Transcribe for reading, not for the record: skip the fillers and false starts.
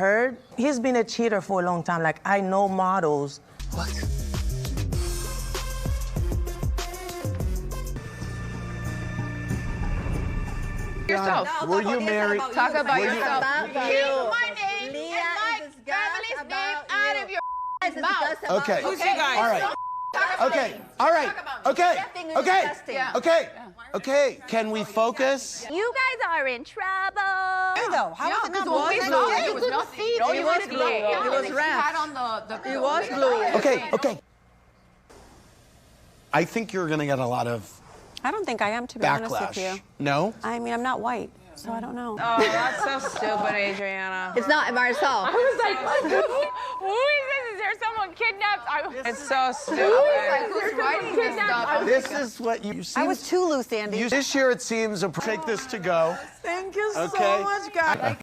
heard he's been a cheater for a long time. Like, I know models. What? Yourself. Were you married? Talk about yourself. Keep my name and my family's name out of your mouth. Okay. Who's you guys? All right. Okay. All right. Okay. Okay. Okay. Okay. Can we focus? You guys are in trouble. How was it not blue? It was nothing. No, it was blue. It was wrapped. It was blue. Okay. Okay. I think you're going to get a lot of I don't think I am, to be honest with you. backlash. No? I mean, I'm not white, so I don't know. Oh, that's so stupid, Adriana. It's not Marisol. I was like, who is this? Is there someone kidnapped? It's so stupid. Who's writing this stuff? This is what you see. I was too loose, Andy. This year it seems take this to go. Thank you Okay. so much, guys.